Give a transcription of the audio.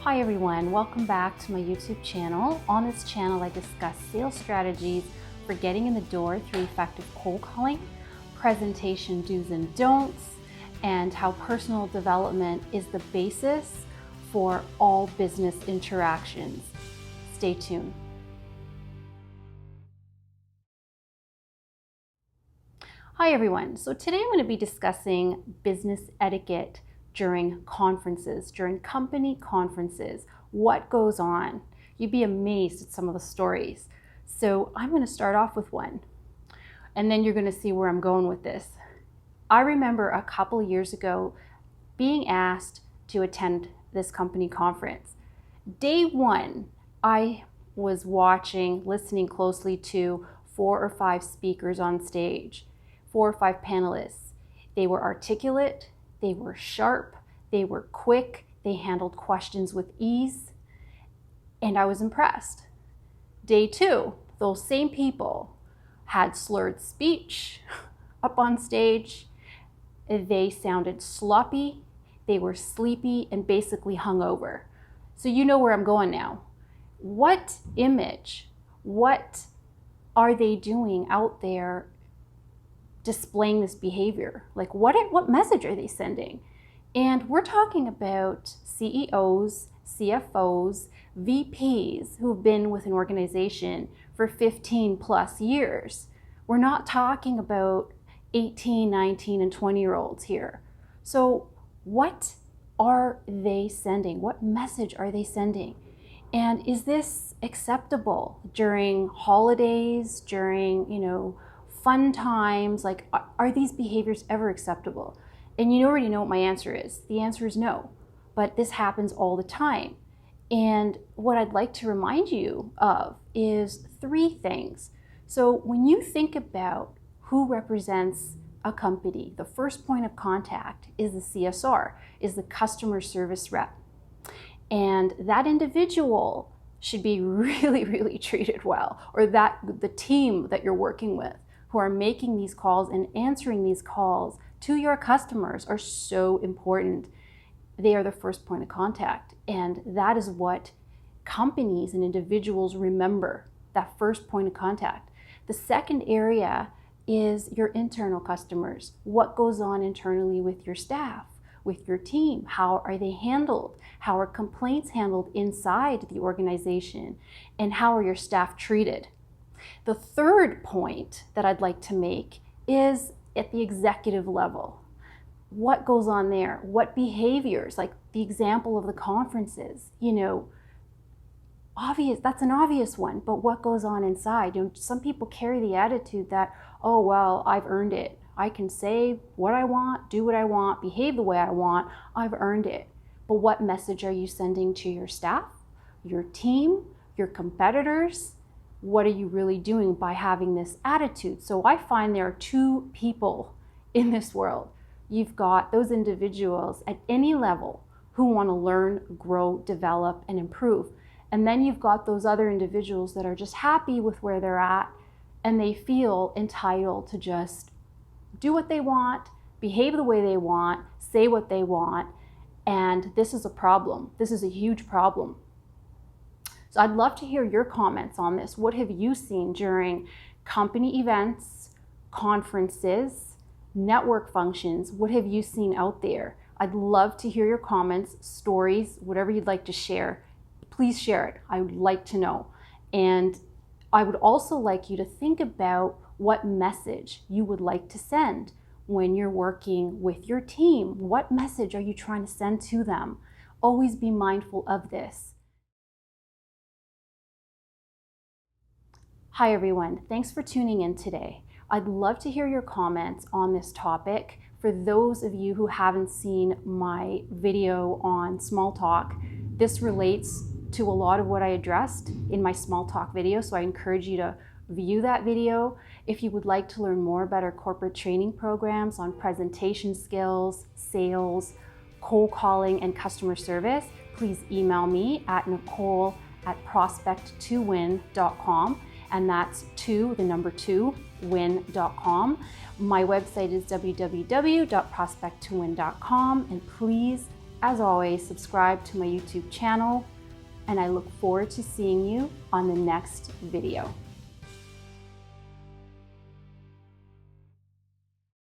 Hi everyone, welcome back to my YouTube channel. On this channel, I discuss sales strategies for getting in the door through effective cold calling, presentation do's and don'ts, and how personal development is the basis for all business interactions. Stay tuned. Hi everyone, so today I'm going to be discussing business etiquette during conferences, during company conferences. What goes on? You'd be amazed at some of the stories. So I'm going to start off with one, and then you're going to see where I'm going with this. I remember a couple of years ago being asked to attend this company conference. Day one, I was listening closely to 4 or 5 speakers on stage, 4 or 5 panelists. They were articulate, they were sharp, they were quick, they handled questions with ease, and I was impressed. Day 2, those same people had slurred speech up on stage. They sounded sloppy, they were sleepy, and basically hungover. So you know where I'm going now. What image, what are they doing out there displaying this behavior? Like what message are they sending? And we're talking about CEOs, CFOs, VPs who've been with an organization for 15 plus years. We're not talking about 18, 19, and 20-year-olds here. So what are they sending? What message are they sending? And is this acceptable during holidays, during, fun times? Like, are these behaviors ever acceptable? And you already know what my answer is. The answer is no, but this happens all the time. And what I'd like to remind you of is 3 things. So when you think about who represents a company, the first point of contact is the CSR, is the customer service rep. And that individual should be really, really treated well, or that the team that you're working with who are making these calls and answering these calls to your customers are so important. They are the first point of contact, and that is what companies and individuals remember, that first point of contact. The second area is your internal customers. What goes on internally with your staff, with your team? How are they handled? How are complaints handled inside the organization? And how are your staff treated? The third point that I'd like to make is at the executive level. What goes on there? What behaviors, like the example of the conferences, obvious, that's an obvious one, but what goes on inside? Some people carry the attitude that, oh, well, I've earned it. I can say what I want, do what I want, behave the way I want. I've earned it. But what message are you sending to your staff, your team, your competitors? What are you really doing by having this attitude? So I find there are 2 people in this world. You've got those individuals at any level who want to learn, grow, develop, and improve. And then you've got those other individuals that are just happy with where they're at, and they feel entitled to just do what they want, behave the way they want, say what they want. And this is a problem. This is a huge problem. So I'd love to hear your comments on this. What have you seen during company events, conferences, network functions? What have you seen out there? I'd love to hear your comments, stories, whatever you'd like to share. Please share it. I would like to know. And I would also like you to think about what message you would like to send when you're working with your team. What message are you trying to send to them? Always be mindful of this. Hi everyone, thanks for tuning in today. I'd love to hear your comments on this topic. For those of you who haven't seen my video on small talk, this relates to a lot of what I addressed in my small talk video, so I encourage you to view that video. If you would like to learn more about our corporate training programs on presentation skills, sales, cold calling, and customer service, please email me at nicole@prospect2win.com. And that's 2, the number 2, win.com. My website is www.prospect2win.com. And please As always, subscribe to my YouTube channel, and I look forward to seeing you on the next video.